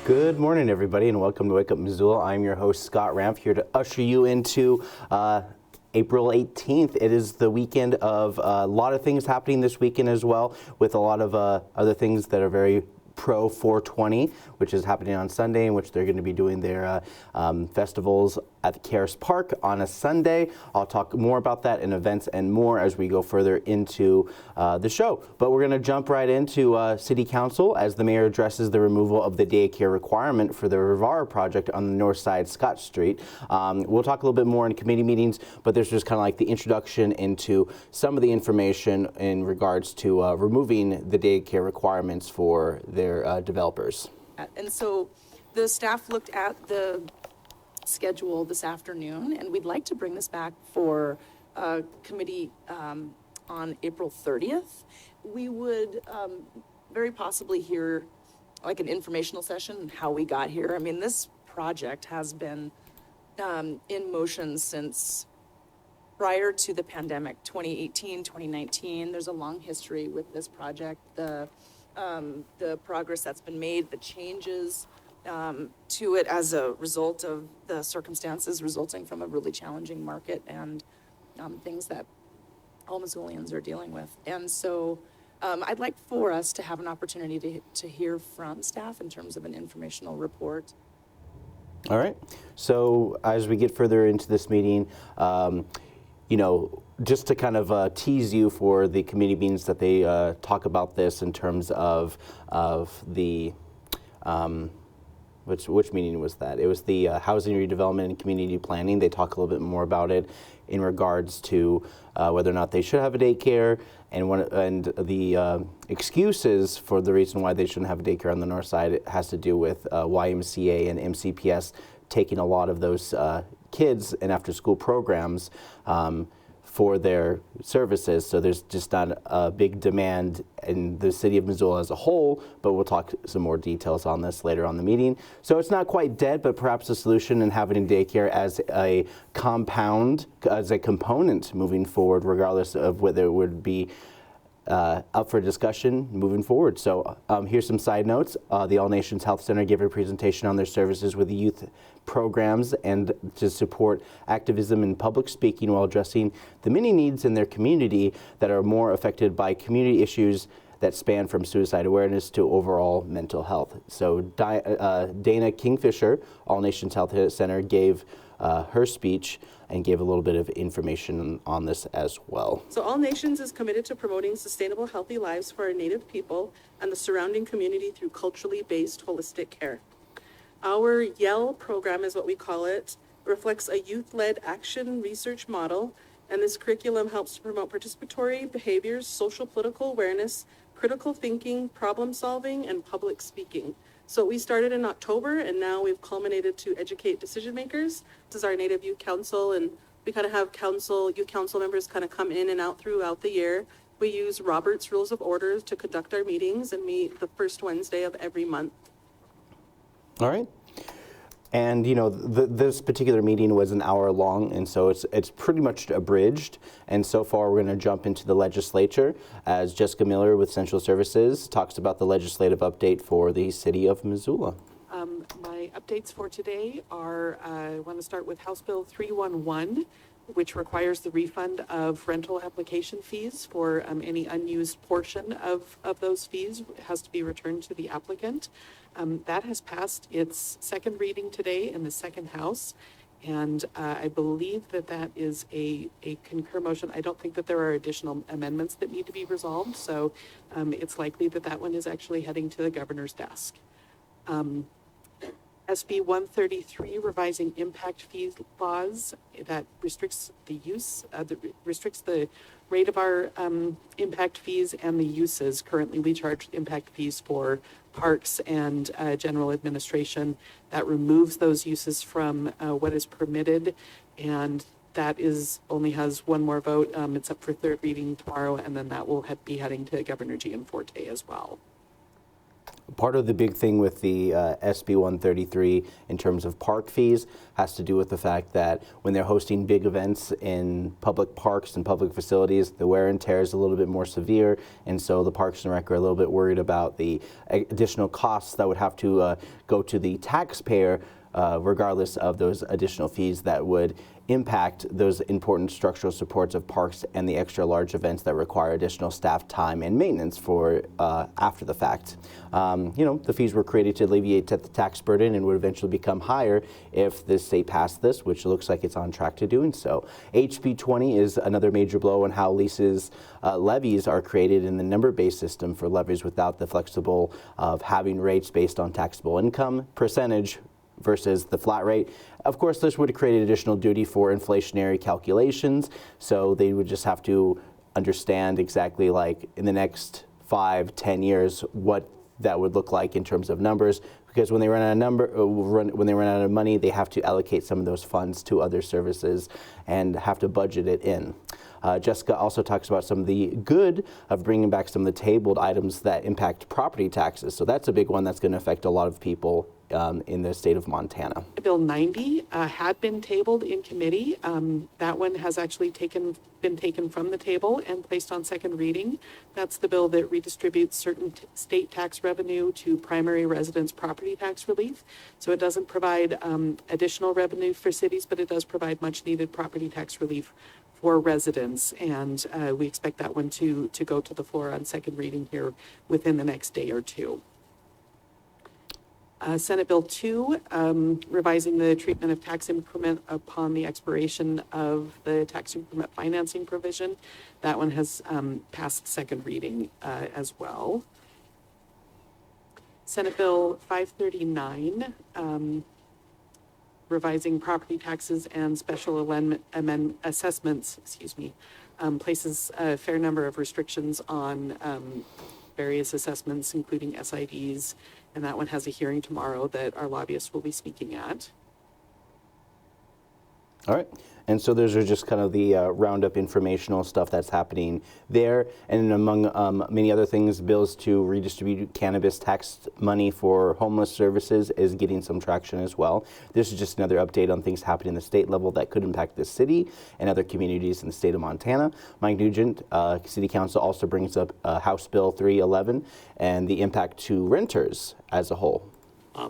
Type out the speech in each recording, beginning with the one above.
Good morning, everybody, and welcome to Wake Up Missoula. I'm your host, Scott Ramp, here to usher you into April 18th. It is the weekend of a lot of things happening this weekend as well, with a lot of other things that are very pro 420, which is happening on Sunday, in which they're going to be doing their festivals at the Karis Park on a Sunday. I'll talk more about that in events and more as we go further into the show. But we're going to jump right into City Council as the mayor addresses the removal of the daycare requirement for the Rivara project on the north side, Scott Street. We'll talk a little bit more in committee meetings, but there's just kind of like the introduction into some of the information in regards to removing the daycare requirements for their developers. And so the staff looked at the schedule this afternoon, and we'd like to bring this back for committee on April 30th. We would very possibly hear like an informational session on how we got here. I mean, this project has been in motion since prior to the pandemic, 2018, 2019. There's a long history with this project. The progress that's been made, the changes to it as a result of the circumstances resulting from a really challenging market and things that all Missoulians are dealing with. And so I'd like for us to have an opportunity to hear from staff in terms of an informational report. All right. So as we get further into this meeting, just to kind of tease you for the committee meetings that they talk about this in terms of the, which meeting was that? It was the housing redevelopment and community planning. They talk a little bit more about it in regards to whether or not they should have a daycare and the excuses for the reason why they shouldn't have a daycare on the north side. It has to do with YMCA and MCPS taking a lot of those kids and after school programs for their services. So there's just not a big demand in the city of Missoula as a whole, but we'll talk some more details on this later on the meeting. So it's not quite dead, but perhaps a solution in having daycare as a compound, as a component moving forward, regardless of whether it would be up for discussion moving forward. So here's some side notes. The All Nations Health Center gave a presentation on their services with the youth programs and to support activism and public speaking while addressing the many needs in their community that are more affected by community issues that span from suicide awareness to overall mental health. So Dana Kingfisher, All Nations Health Center, gave her speech and gave a little bit of information on this as well. So All Nations is committed to promoting sustainable, healthy lives for our Native people and the surrounding community through culturally based holistic care. Our YELL program is what we call it, reflects a youth-led action research model, and this curriculum helps to promote participatory behaviors, social political awareness, critical thinking, problem solving, and public speaking. So we started in October, and now we've culminated to educate decision makers. This is our Native Youth Council, and we kind of have youth council members kind of come in and out throughout the year. We use Robert's Rules of Order to conduct our meetings and meet the first Wednesday of every month. All right. And this particular meeting was an hour long, and so it's pretty much abridged. And so far, we're going to jump into the legislature as Jessica Miller with Central Services talks about the legislative update for the city of Missoula. My updates for today are, I want to start with House Bill 311, which requires the refund of rental application fees for any unused portion of those fees has to be returned to the applicant. That has passed its second reading today in the second house, and I believe that is a concur motion. I don't think that there are additional amendments that need to be resolved, so it's likely that one is actually heading to the governor's desk. SB 133, revising impact fee laws that restricts the use, restricts the rate of our impact fees and the uses. Currently, we charge impact fees for parks and general administration. That removes those uses from what is permitted, and that only has one more vote. It's up for third reading tomorrow, and then that will be heading to Governor Gianforte as well. Part of the big thing with the SB 133 in terms of park fees has to do with the fact that when they're hosting big events in public parks and public facilities, the wear and tear is a little bit more severe, and so the Parks and Rec are a little bit worried about the additional costs that would have to go to the taxpayer regardless of those additional fees that would impact those important structural supports of parks and the extra large events that require additional staff time and maintenance for after the fact. The fees were created to alleviate the tax burden and would eventually become higher if the state passed this, which looks like it's on track to doing so. HB 20 is another major blow on how levies are created in the number-based system for levies without the flexible of having rates based on taxable income percentage versus the flat rate. Of course, this would create additional duty for inflationary calculations, so they would just have to understand exactly, like, in the next 5-10 years what that would look like in terms of numbers, because when they run out of money, they have to allocate some of those funds to other services and have to budget it in. Jessica also talks about some of the good of bringing back some of the tabled items that impact property taxes. So that's a big one that's going to affect a lot of people in the state of Montana. Bill 90 had been tabled in committee. That one has actually been taken from the table and placed on second reading. That's the bill that redistributes certain state tax revenue to primary residence property tax relief. So it doesn't provide additional revenue for cities, but it does provide much needed property tax relief for residents. And we expect that one to go to the floor on second reading here within the next day or two. Senate Bill 2, revising the treatment of tax increment upon the expiration of the tax increment financing provision. That one has passed second reading as well. Senate Bill 539, revising property taxes and special assessments, places a fair number of restrictions on various assessments, including SIDs, and that one has a hearing tomorrow that our lobbyists will be speaking at. All right. And so those are just kind of the roundup informational stuff that's happening there. And among many other things, bills to redistribute cannabis tax money for homeless services is getting some traction as well. This is just another update on things happening in the state level that could impact the city and other communities in the state of Montana. Mike Nugent, City Council, also brings up House Bill 311 and the impact to renters as a whole.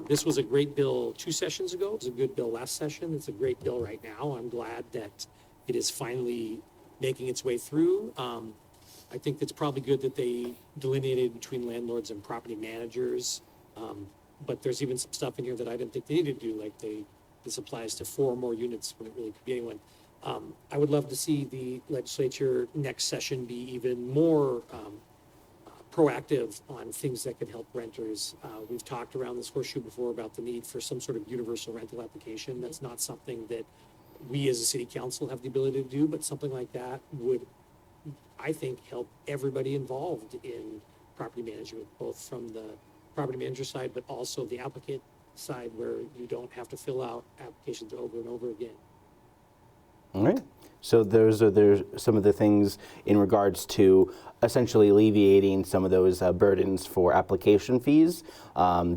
This was a great bill 2 sessions ago. It was a good bill last session. It's a great bill right now. I'm glad that it is finally making its way through. I think it's probably good that they delineated between landlords and property managers. But there's even some stuff in here that I didn't think they needed to do, like this applies to 4 or more units when it really could be anyone. I would love to see the legislature next session be even more proactive on things that could help renters. We've talked around this horseshoe before about the need for some sort of universal rental application. That's not something that we as a city council have the ability to do, but something like that would, I think, help everybody involved in property management, both from the property manager side, but also the applicant side, where you don't have to fill out applications over and over again. All right. So there's some of the things in regards to essentially alleviating some of those burdens for application fees,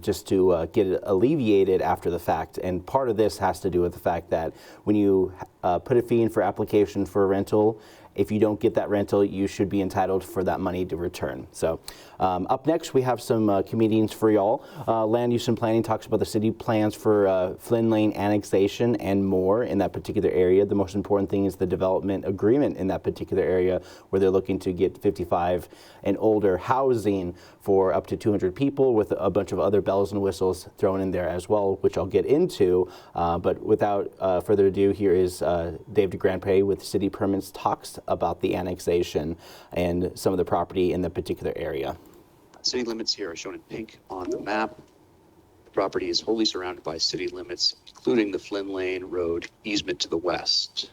just to get it alleviated after the fact. And part of this has to do with the fact that when you put a fee in for application for a rental, if you don't get that rental, you should be entitled for that money to return. So up next, we have some comedians for y'all. Land Use and Planning talks about the city plans for Flynn Lane annexation and more in that particular area. The most important thing is the development agreement in that particular area, where they're looking to get 55 and older housing for up to 200 people, with a bunch of other bells and whistles thrown in there as well, which I'll get into. But without further ado, here is Dave DeGrandpre with City Permits talks about the annexation and some of the property in the particular area. City limits here are shown in pink on the map. The property is wholly surrounded by city limits, including the Flynn Lane Road easement to the west.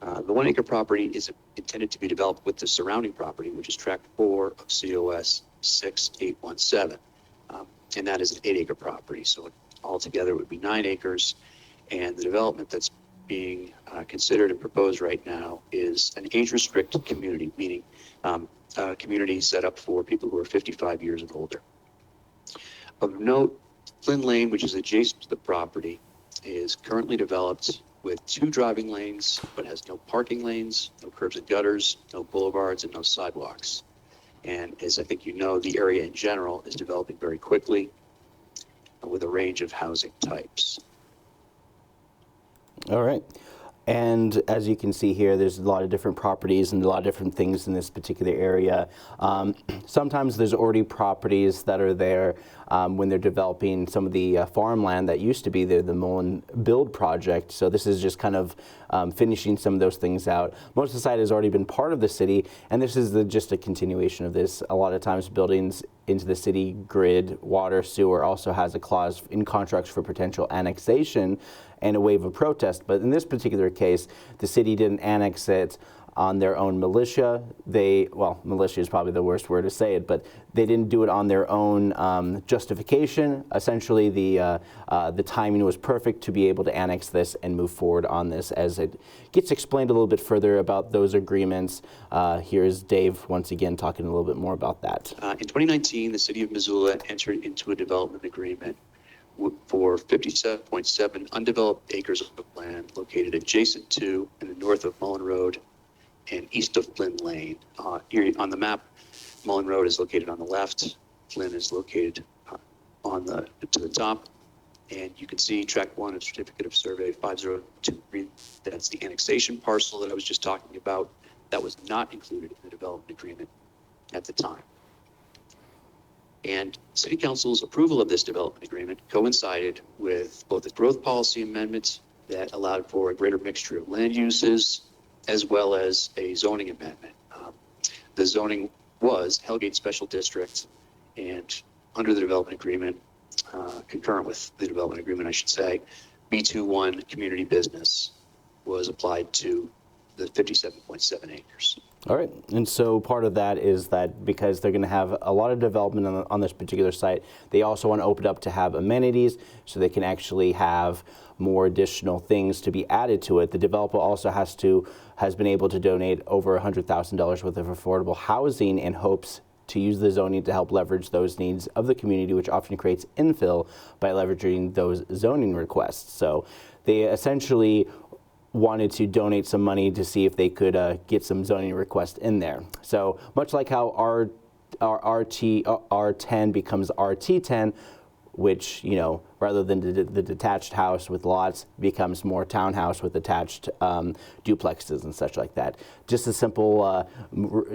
The 1 acre property is intended to be developed with the surrounding property, which is tract 4 of COS 6817. And that is an 8 acre property. So altogether it would be 9 acres. And the development that's being considered and proposed right now is an age-restricted community, meaning a community set up for people who are 55 years and older. Of note, Flynn Lane, which is adjacent to the property, is currently developed with 2 driving lanes, but has no parking lanes, no curbs and gutters, no boulevards, and no sidewalks. And as I think you know, the area in general is developing very quickly with a range of housing types. All right. And as you can see here, there's a lot of different properties and a lot of different things in this particular area. Sometimes there's already properties that are there when they're developing some of the farmland that used to be there, the Mullen Build project. So this is just kind of finishing some of those things out. Most of the site has already been part of the city, and this is just a continuation of this. A lot of times buildings into the city grid, water, sewer also has a clause in contracts for potential annexation and a waive of protest. But in this particular case, the city didn't annex it on their own militia. Well, militia is probably the worst word to say it, but they didn't do it on their own justification. Essentially, the timing was perfect to be able to annex this and move forward on this as it gets explained a little bit further about those agreements. Here's Dave once again talking a little bit more about that. In 2019, the city of Missoula entered into a development agreement for 57.7 undeveloped acres of land located adjacent to and north of Mullen Road and east of Flynn Lane. Here on the map, Mullen Road is located on the left, Flynn is located to the top, and you can see track 1 of certificate of survey 5023. That's the annexation parcel that I was just talking about. That was not included in the development agreement at the time. And City Council's approval of this development agreement coincided with both the growth policy amendments that allowed for a greater mixture of land uses, as well as a zoning amendment. The zoning was Hellgate Special District, and under the development agreement, concurrent with the development agreement, I should say, B21 community business was applied to the 57.7 acres. All right, and so part of that is that because they're going to have a lot of development on this particular site, they also want to open up to have amenities so they can actually have more additional things to be added to it. The developer also has been able to donate over $100,000 worth of affordable housing in hopes to use the zoning to help leverage those needs of the community, which often creates infill by leveraging those zoning requests. So they essentially wanted to donate some money to see if they could get some zoning requests in there. So much like how R10 becomes RT10, which, you know, rather than the detached house with lots becomes more townhouse with attached duplexes and such like that. Just a simple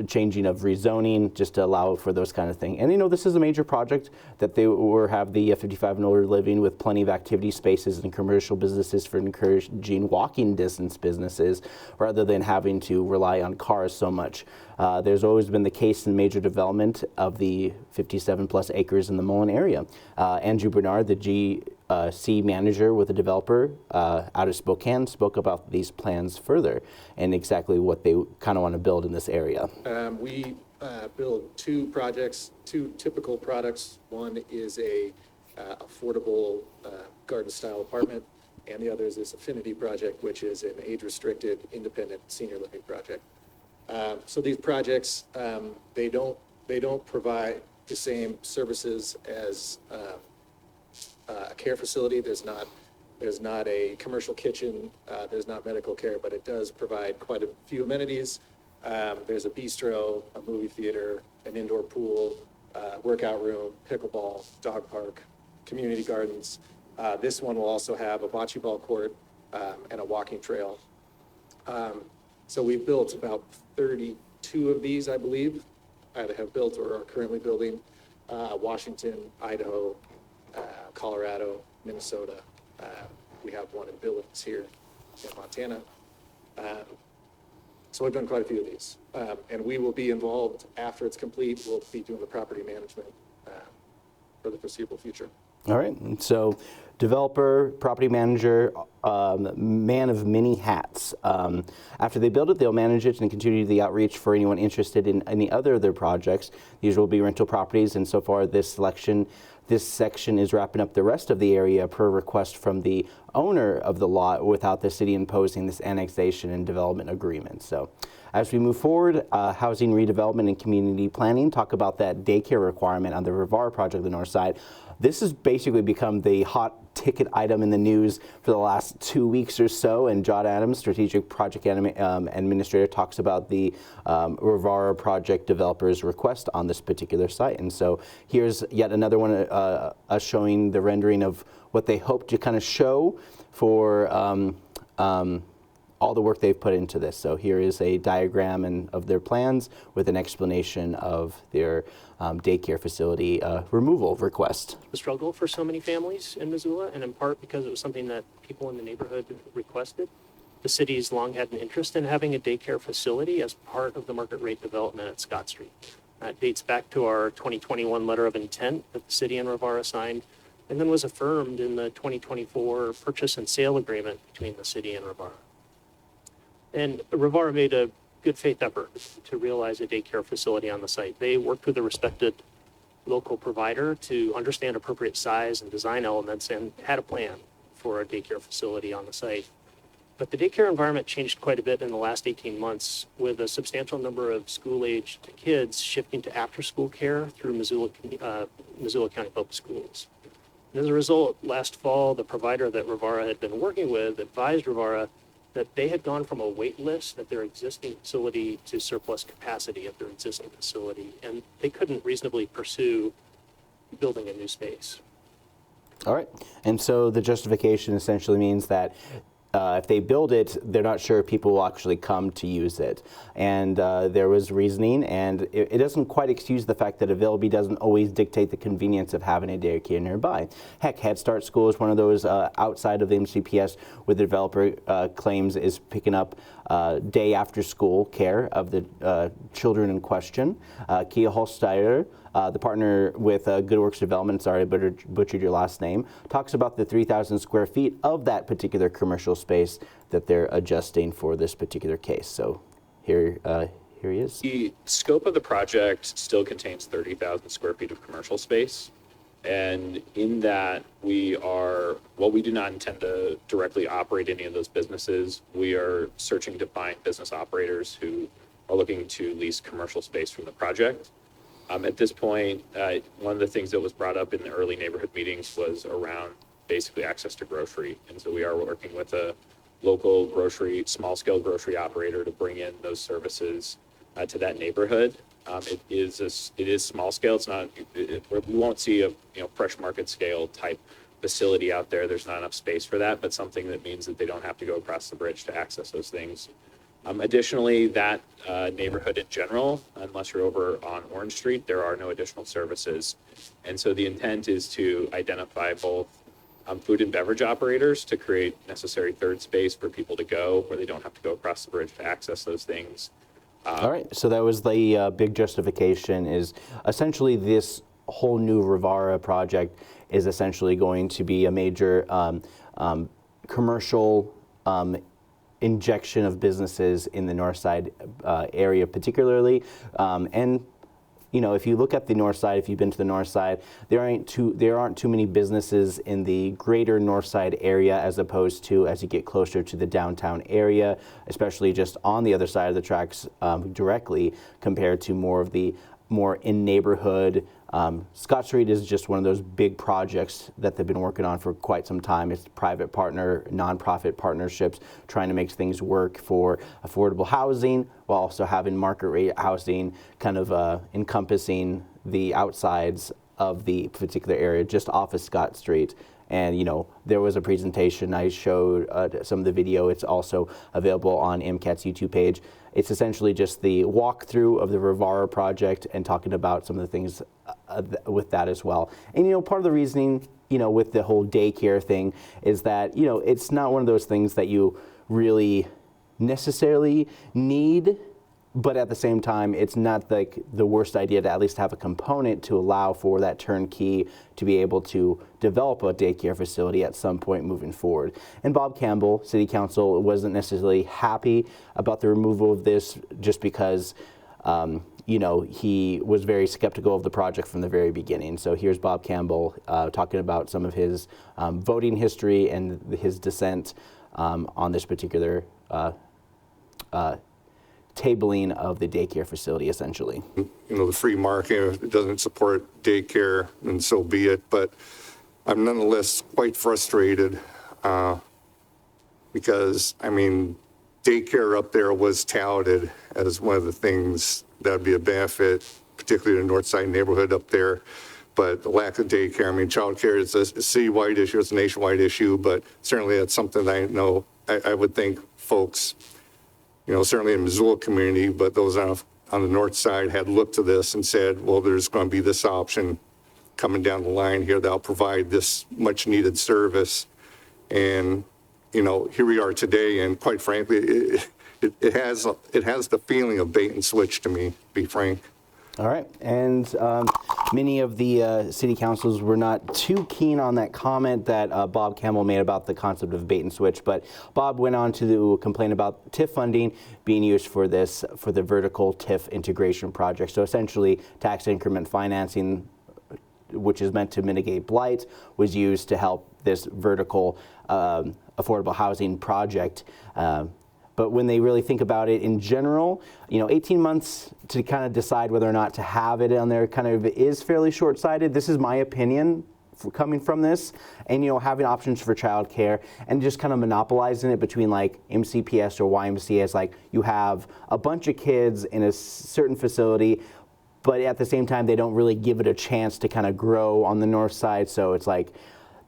changing of rezoning just to allow for those kind of things. And you know, this is a major project that they have the 55 and older living with plenty of activity spaces and commercial businesses for encouraging walking distance businesses rather than having to rely on cars so much. There's always been the case in major development of the 57 plus acres in the Mullen area. Andrew Bernard, the GC manager with the developer out of Spokane, spoke about these plans further and exactly what they kind of want to build in this area. We build 2 projects, 2 typical products. One is a affordable garden-style apartment, and the other is this affinity project, which is an age-restricted, independent senior living project. So these projects, they don't provide the same services as a care facility. There's not a commercial kitchen, there's not medical care, but it does provide quite a few amenities. There's a bistro, a movie theater, an indoor pool, workout room, pickleball, dog park, community gardens. This one will also have a bocce ball court and a walking trail. So we've built about 32 of these, I believe, either have built or are currently building. Washington, Idaho, Colorado, Minnesota. We have one in Billings here in Montana. So we've done quite a few of these. And we will be involved after it's complete. We'll be doing the property management for the foreseeable future. All right, and so developer, property manager, man of many hats. After they build it, they'll manage it and continue the outreach for anyone interested in any other of their projects. These will be rental properties, and so far this section is wrapping up the rest of the area per request from the owner of the lot without the city imposing this annexation and development agreement. So as we move forward, housing redevelopment and community planning, talk about that daycare requirement on the Rivara project on the north side. This has basically become the hot ticket item in the news for the last 2 weeks or so, and John Adams, strategic project administrator, talks about the Rivara project developer's request on this particular site. And so here's yet another one us showing the rendering of what they hope to kind of show for all the work they've put into this. So here is a diagram of their plans with an explanation of their daycare facility removal request. The struggle for so many families in Missoula, and in part because it was something that people in the neighborhood requested. The city's long had an interest in having a daycare facility as part of the market rate development at Scott Street. That dates back to our 2021 letter of intent that the city and Rivara signed, and then was affirmed in the 2024 purchase and sale agreement between the city and Rivara. And Rivara made a good faith effort to realize a daycare facility on the site. They worked with a respected local provider to understand appropriate size and design elements and had a plan for a daycare facility on the site. But the daycare environment changed quite a bit in the last 18 months, with a substantial number of school-aged kids shifting to after-school care through Missoula County Public Schools. And as a result, last fall, the provider that Rivara had been working with advised Rivara that they had gone from a wait list at their existing facility to surplus capacity at their existing facility, and they couldn't reasonably pursue building a new space. All right, and so the justification essentially means that if they build it, they're not sure if people will actually come to use it. And there was reasoning, and it doesn't quite excuse the fact that availability doesn't always dictate the convenience of having a daycare nearby. Heck, Head Start School is one of those outside of the MCPS where the developer claims is picking up day after school care of the children in question. Kia Holsteiner, the partner with Good Works Development, sorry, I butchered your last name, talks about the 3,000 square feet of that particular commercial space that they're adjusting for this particular case. So here he is. The scope of the project still contains 30,000 square feet of commercial space. And in that, we do not intend to directly operate any of those businesses. We are searching to find business operators who are looking to lease commercial space from the project. At this point, one of the things that was brought up in the early neighborhood meetings was around basically access to grocery. And so we are working with a local small-scale grocery operator to bring in those services to that neighborhood. It is small scale. It's not. We won't see a fresh market scale type facility out there. There's not enough space for that, but something that means that they don't have to go across the bridge to access those things. Additionally, that neighborhood in general, unless you're over on Orange Street, there are no additional services. And so the intent is to identify both food and beverage operators to create necessary third space for people to go where they don't have to go across the bridge to access those things. All right, so that was the big justification, is essentially this whole new Rivara project is essentially going to be a major commercial injection of businesses in the Northside area particularly. And if you look at the north side, if you've been to the north side, there aren't too many businesses in the greater north side area as opposed to as you get closer to the downtown area, especially just on the other side of the tracks directly compared to more in neighborhood. Scott Street is just one of those big projects that they've been working on for quite some time. It's private partner, nonprofit partnerships trying to make things work for affordable housing while also having market rate housing kind of encompassing the outsides of the particular area just off of Scott Street. And, there was a presentation I showed some of the video. It's also available on MCAT's YouTube page. It's essentially just the walkthrough of the Rivara project and talking about some of the things with that as well. And, part of the reasoning, with the whole daycare thing is that, it's not one of those things that you really necessarily need but at the same time, it's not like the worst idea to at least have a component to allow for that turnkey to be able to develop a daycare facility at some point moving forward. And Bob Campbell, City Council, wasn't necessarily happy about the removal of this just because you know, he was very skeptical of the project from the very beginning. So here's Bob Campbell talking about some of his voting history and his dissent on this particular tabling of the daycare facility, essentially. You know, the free market doesn't support daycare, and so be it. But I'm nonetheless quite frustrated because, I mean, daycare up there was touted as one of the things that would be a benefit, particularly in the Northside neighborhood up there. But the lack of daycare, I mean, childcare is a citywide issue, it's a nationwide issue, but certainly that's something that I know, I would think folks, you know, certainly in the Missoula community, but those on the north side had looked to this and said, well, there's going to be this option coming down the line here that'll provide this much needed service. And, you know, here we are today, and quite frankly, it has the feeling of bait and switch to me, to be frank. All right, and many of the city councils were not too keen on that comment that Bob Campbell made about the concept of bait and switch, but Bob went on to complain about TIF funding being used for this, for the vertical TIF integration project. So essentially, tax increment financing, which is meant to mitigate blight, was used to help this vertical affordable housing project. But when they really think about it in general, you know, 18 months to kind of decide whether or not to have it on there kind of is fairly short-sighted. This is my opinion coming from this. And, you know, having options for childcare and just kind of monopolizing it between like MCPS or YMCA, like you have a bunch of kids in a certain facility, but at the same time, they don't really give it a chance to kind of grow on the north side. So it's like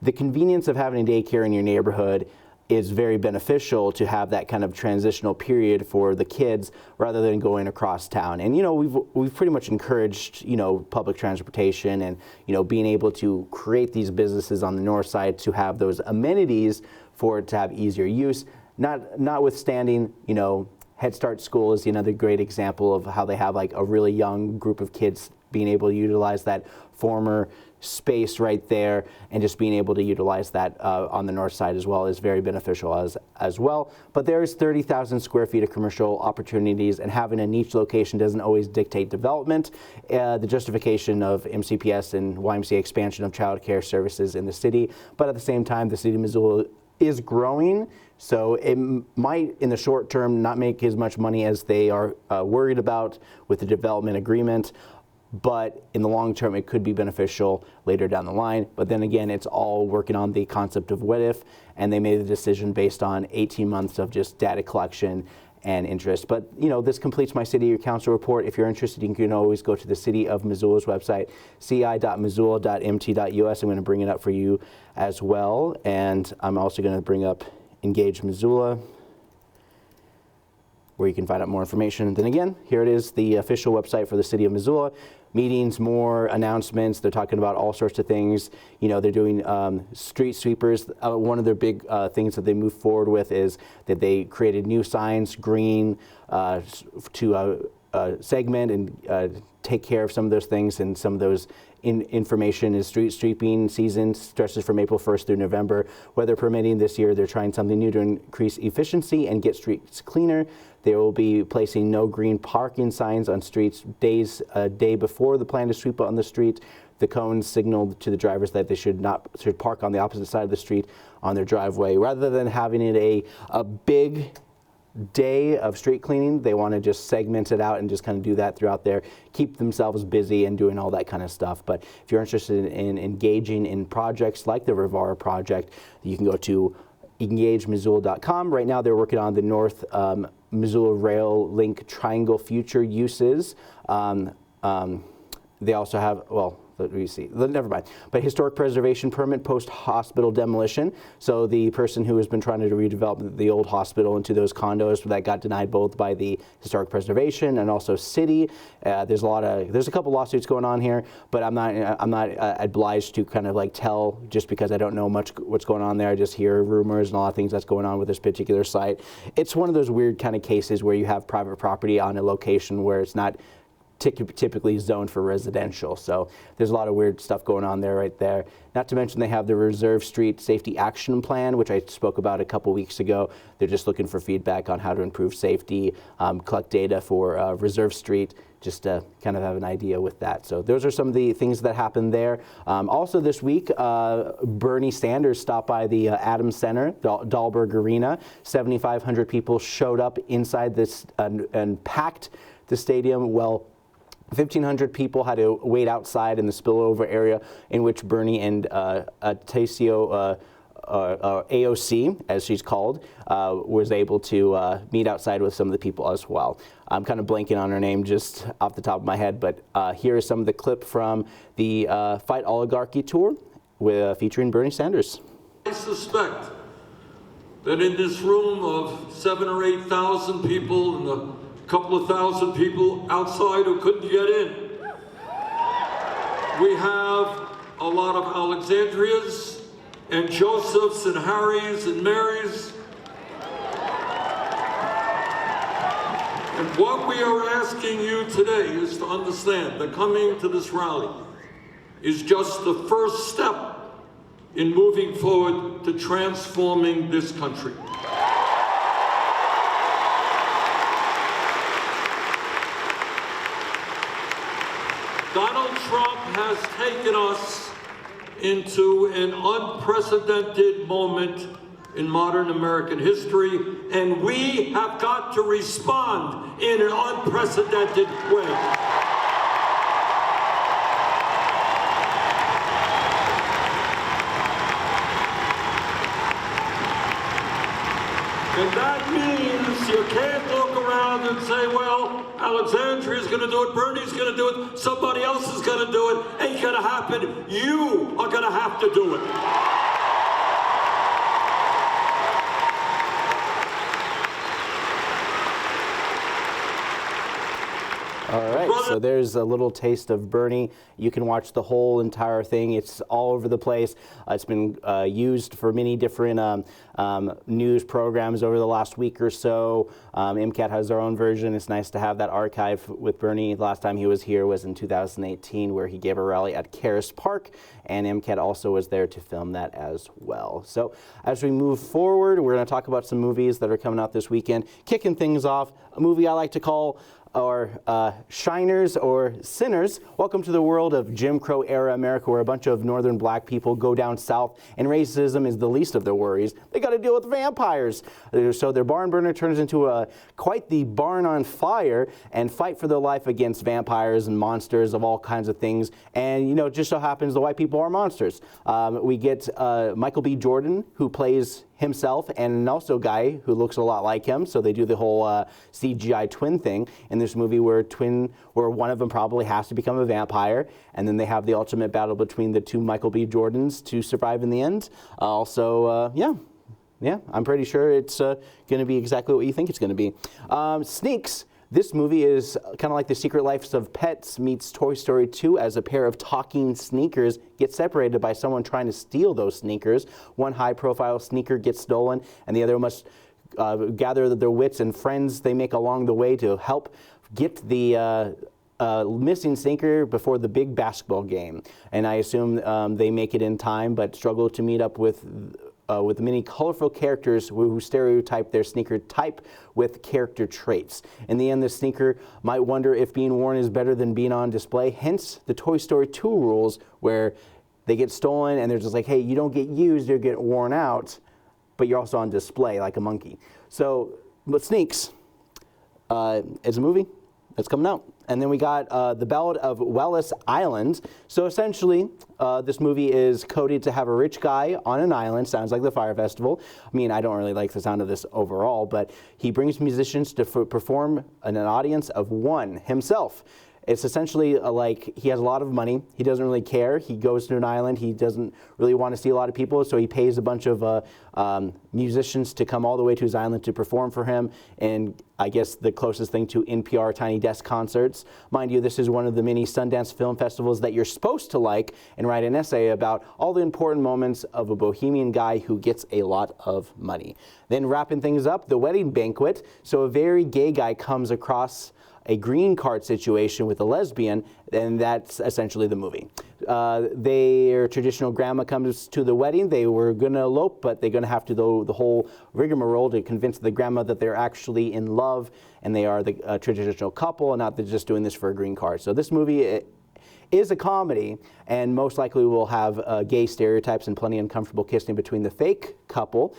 the convenience of having a daycare in your neighborhood is very beneficial to have that kind of transitional period for the kids rather than going across town. And, you know, we've pretty much encouraged, you know, public transportation and, you know, being able to create these businesses on the north side to have those amenities for it to have easier use, notwithstanding, you know, Head Start School is another great example of how they have like a really young group of kids being able to utilize that former space right there, and just being able to utilize that on the north side as well is very beneficial as well. But there's 30,000 square feet of commercial opportunities, and having a niche location doesn't always dictate development. The justification of MCPS and YMCA expansion of child care services in the city, but at the same time, the city of Missoula is growing, so it might, in the short term, not make as much money as they are worried about with the development agreement. But in the long term, it could be beneficial later down the line. But then again, it's all working on the concept of what if, and they made the decision based on 18 months of just data collection and interest. But, you know, this completes my City Council report. If you're interested, you can always go to the City of Missoula's website, ci.missoula.mt.us. I'm going to bring it up for you as well. And I'm also going to bring up Engage Missoula, where you can find out more information. Then again, here it is, the official website for the City of Missoula. Meetings, more announcements. They're talking about all sorts of things. You know, they're doing street sweepers. One of their big things that they move forward with is that they created new signs, green, to segment and take care of some of those things, and some of those information is street sweeping season stretches from April 1st through November. Weather permitting, this year they're trying something new to increase efficiency and get streets cleaner. They will be placing no green parking signs on streets a day before the plan to sweep on the street. The cones signal to the drivers that they should park on the opposite side of the street on their driveway. Rather than having it a big day of street cleaning, they want to just segment it out and just kind of do that throughout there, keep themselves busy and doing all that kind of stuff. But if you're interested in engaging in projects like the Rivara project, you can go to engagemissoula.com. Right now they're working on the North Missoula Rail Link Triangle future uses. they also have, well, let me see, never mind. But historic preservation permit post-hospital demolition. So the person who has been trying to redevelop the old hospital into those condos that got denied both by the historic preservation and also city. There's a couple lawsuits going on here, but I'm not obliged to kind of like tell just because I don't know much what's going on there. I just hear rumors and a lot of things that's going on with this particular site. It's one of those weird kind of cases where you have private property on a location where it's not typically zoned for residential. So there's a lot of weird stuff going on there right there. Not to mention they have the Reserve Street Safety Action Plan, which I spoke about a couple weeks ago. They're just looking for feedback on how to improve safety, collect data for Reserve Street, just to kind of have an idea with that. So those are some of the things that happened there. Also this week, Bernie Sanders stopped by the Adams Center, Dahlberg Arena. 7,500 people showed up inside this and packed the stadium. Well, 1,500 people had to wait outside in the spillover area in which Bernie and Tasio AOC, as she's called, was able to meet outside with some of the people as well. I'm kind of blanking on her name just off the top of my head, but here is some of the clip from the Fight Oligarchy tour featuring Bernie Sanders. I suspect that in this room of 7,000 or 8,000 people and a couple of thousand people outside who couldn't get in, we have a lot of Alexandrias and Josephs and Harrys and Marys. And what we are asking you today is to understand that coming to this rally is just the first step in moving forward to transforming this country. Donald Trump has taken us into an unprecedented moment in modern American history, and we have got to respond in an unprecedented way. And that means you can't look around and say, well, Alexandria's going to do it, Bernie's going to do it, somebody else is going to do it. Ain't going to happen. You are going to have to do it. All right, so there's a little taste of Bernie. You can watch the whole entire thing. It's all over the place. It's been used for many different news programs over the last week or so. MCAT has their own version. It's nice to have that archive with Bernie. The last time he was here was in 2018, where he gave a rally at Karis Park, and MCAT also was there to film that as well. So as we move forward, we're going to talk about some movies that are coming out this weekend. Kicking things off, a movie I like to call shiners or sinners. Welcome to the world of Jim Crow era America, where a bunch of northern black people go down south and racism is the least of their worries. They got to deal with vampires. So their barn burner turns into quite the barn on fire and fight for their life against vampires and monsters of all kinds of things. And, you know, just so happens the white people are monsters. We get Michael B. Jordan, who plays himself, and also a guy who looks a lot like him. So they do the whole CGI twin thing in this movie where one of them probably has to become a vampire, and then they have the ultimate battle between the two Michael B. Jordans to survive in the end. Yeah, I'm pretty sure it's going to be exactly what you think it's going to be. Sneaks. This movie is kind of like The Secret Lives of Pets meets Toy Story 2, as a pair of talking sneakers get separated by someone trying to steal those sneakers. One high-profile sneaker gets stolen, and the other must gather their wits and friends they make along the way to help get the missing sneaker before the big basketball game. And I assume they make it in time, but struggle to meet up with many colorful characters who stereotype their sneaker type with character traits. In the end, the sneaker might wonder if being worn is better than being on display, hence the Toy Story 2 rules, where they get stolen and they're just like, hey, you don't get used, you get worn out, but you're also on display like a monkey. So, but Sneaks is a movie that's coming out. And then we got The Ballad of Wellis Island. So essentially, this movie is coded to have a rich guy on an island. Sounds like the Fire Festival. I mean, I don't really like the sound of this overall, but he brings musicians to perform in an audience of one himself. It's essentially like he has a lot of money. He doesn't really care. He goes to an island. He doesn't really want to see a lot of people, so he pays a bunch of musicians to come all the way to his island to perform for him. And I guess the closest thing to NPR Tiny Desk concerts. Mind you, this is one of the many Sundance film festivals that you're supposed to like and write an essay about all the important moments of a bohemian guy who gets a lot of money. Then wrapping things up, the wedding banquet. So a very gay guy comes across a green card situation with a lesbian, and that's essentially the movie. Their traditional grandma comes to the wedding. They were going to elope, but they're going to have to do the whole rigmarole to convince the grandma that they're actually in love and they are the traditional couple and not they're just doing this for a green card. So this movie is a comedy, and most likely will have gay stereotypes and plenty of uncomfortable kissing between the fake couple.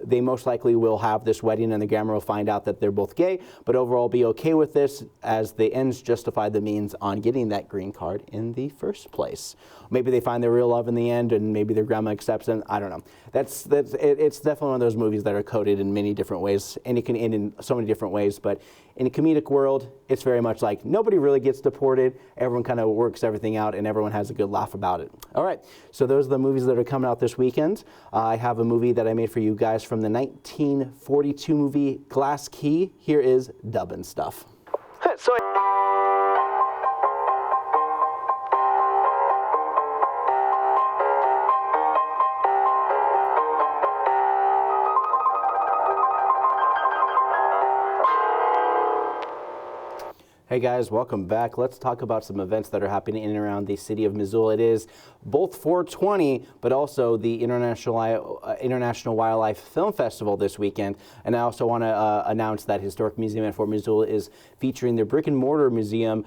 They most likely will have this wedding, and the grandma will find out that they're both gay, but overall be okay with this as the ends justify the means on getting that green card in the first place. Maybe they find their real love in the end, and maybe their grandma accepts them. I don't know. It's definitely one of those movies that are coded in many different ways, and it can end in so many different ways, but in a comedic world, it's very much like nobody really gets deported. Everyone kind of works everything out, and everyone has a good laugh about it. All right, so those are the movies that are coming out this weekend. I have a movie that I made for you guys from the 1942 movie Glass Key. Here is Dubbin Stuff. Hey guys, welcome back. Let's talk about some events that are happening in and around the city of Missoula. It is both 420, but also the International Wildlife Film Festival this weekend. And I also want to announce that Historic Museum at Fort Missoula is featuring their brick and mortar museum,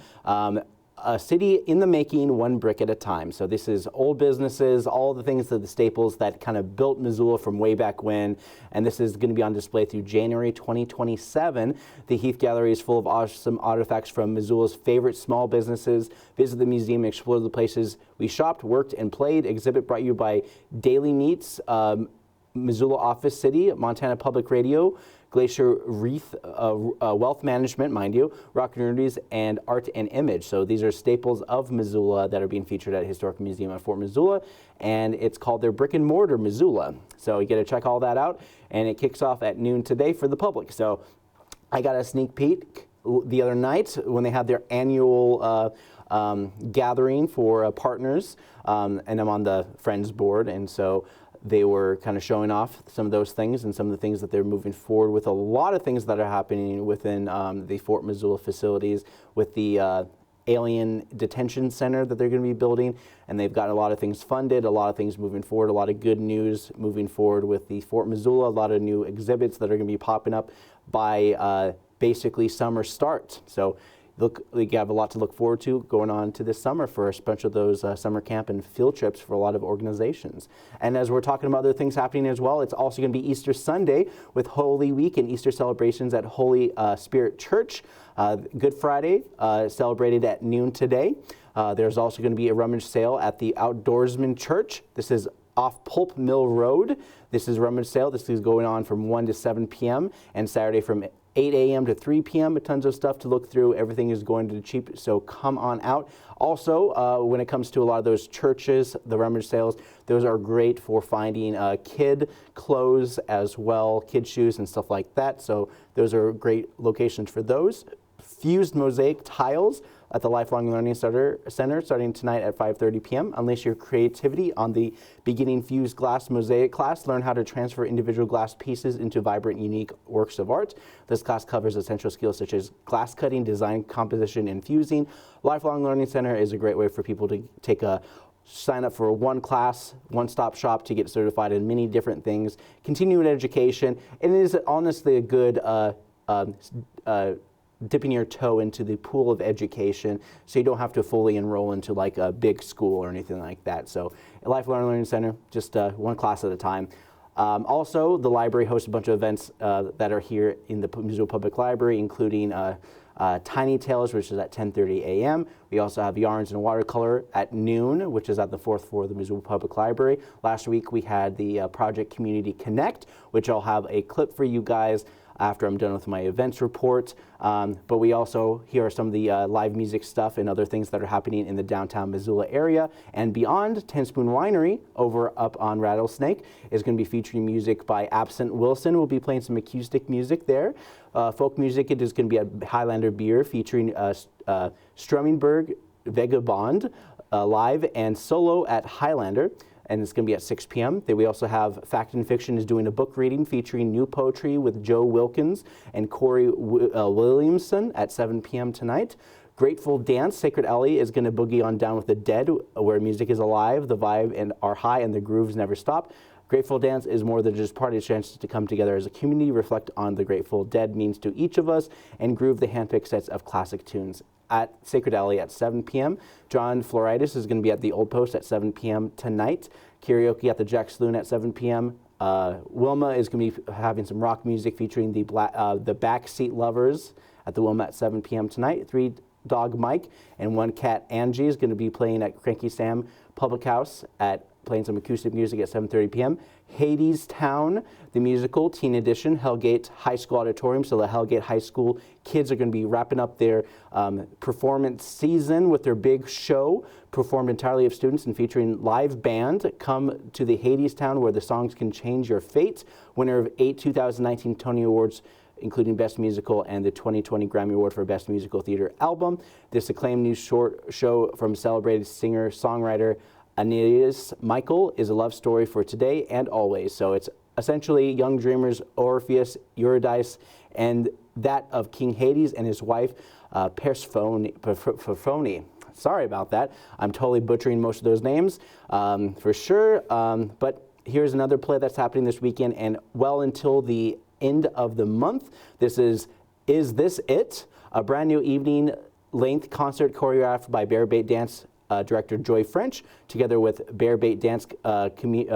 a city in the making, one brick at a time. So this is old businesses, all the things that the staples that kind of built Missoula from way back when. And this is going to be on display through January 2027. The Heath Gallery is full of awesome artifacts from Missoula's favorite small businesses. Visit the museum and explore the places we shopped, worked, and played. Exhibit brought you by Daily Meats, Missoula Office City, Montana Public Radio, Glacier Wreath, Wealth Management, mind you, Rock Communities, and Art and Image. So these are staples of Missoula that are being featured at Historic Museum at Fort Missoula, and it's called their Brick and Mortar Missoula. So you get to check all that out, and it kicks off at noon today for the public. So I got a sneak peek the other night when they had their annual gathering for partners, and I'm on the Friends board, and so they were kind of showing off some of those things and some of the things that they're moving forward with. A lot of things that are happening within the Fort Missoula facilities with the alien detention center that they're going to be building, and they've got a lot of things funded, a lot of things moving forward, a lot of good news moving forward with the Fort Missoula, a lot of new exhibits that are going to be popping up by basically summer start. So we have a lot to look forward to going on to this summer for a bunch of those summer camp and field trips for a lot of organizations. And as we're talking about other things happening as well, it's also going to be Easter Sunday with Holy Week and Easter celebrations at Holy Spirit Church. Good Friday celebrated at noon today. There's also going to be a rummage sale at the Outdoorsman Church. This is off Pulp Mill Road. This is a rummage sale. This is going on from 1 to 7 p.m. and Saturday from 8 a.m. to 3 p.m. Tons of stuff to look through. Everything is going to the cheap, so come on out. Also, when it comes to a lot of those churches, the rummage sales, those are great for finding kid clothes as well, kid shoes and stuff like that. So those are great locations for those. Fused mosaic tiles at the Lifelong Learning Center starting tonight at 5:30 p.m. Unleash your creativity on the beginning fused glass mosaic class. Learn how to transfer individual glass pieces into vibrant, unique works of art. This class covers essential skills such as glass cutting, design, composition, and fusing. Lifelong Learning Center is a great way for people to sign up for one class, one-stop shop to get certified in many different things. Continuing education, and it is honestly a good dipping your toe into the pool of education so you don't have to fully enroll into like a big school or anything like that. So Lifelong Learning Center, just one class at a time. Also, the library hosts a bunch of events that are here in the Missoula Public Library, including Tiny Tales, which is at 10:30 a.m. We also have Yarns and Watercolor at noon, which is at the 4th floor of the Missoula Public Library. Last week we had the Project Community Connect, which I'll have a clip for you guys after I'm done with my events report. But we also, here are some of the live music stuff and other things that are happening in the downtown Missoula area and beyond. 10 Spoon Winery over up on Rattlesnake is going to be featuring music by Absent Wilson. We'll be playing some acoustic music there. Folk music, it is going to be at Highlander Beer featuring Strumingberg Vagabond live and solo at Highlander. And it's going to be at 6 p.m. Then we also have Fact and Fiction is doing a book reading featuring new poetry with Joe Wilkins and Corey Williamson at 7 p.m. tonight. Grateful Dance, Sacred Alley is going to boogie on Down with the Dead, where music is alive, the vibe and are high, and the grooves never stop. Grateful Dance is more than just party chances to come together as a community, reflect on the Grateful Dead means to each of us, and groove the handpicked sets of classic tunes. At Sacred Alley at 7 p.m. John Floritis is going to be at the Old Post at 7 p.m. tonight. Karaoke at the Jack Saloon at 7 p.m. Wilma is going to be having some rock music featuring the Backseat Lovers at the Wilma at 7 p.m. tonight. 3 Dog Mike and 1 Cat Angie is going to be playing at Cranky Sam Public House at playing some acoustic music at 7:30 p.m. Hades Town, the musical, teen edition, Hellgate High School Auditorium. So the Hellgate High School kids are going to be wrapping up their performance season with their big show, performed entirely of students and featuring live band. Come to the Hades Town where the songs can change your fate. Winner of 8 2019 Tony Awards, including Best Musical and the 2020 Grammy Award for Best Musical Theater Album. This acclaimed new short show from celebrated singer-songwriter Aeneas Michael is a love story for today and always. So it's essentially young dreamers Orpheus, Eurydice, and that of King Hades and his wife Persephone. Sorry about that. I'm totally butchering most of those names for sure. But here's another play that's happening this weekend and well until the end of the month. This is This It? A brand new evening length concert choreographed by Bear Bait Dance director Joy French, together with Bear Bait Dance Company,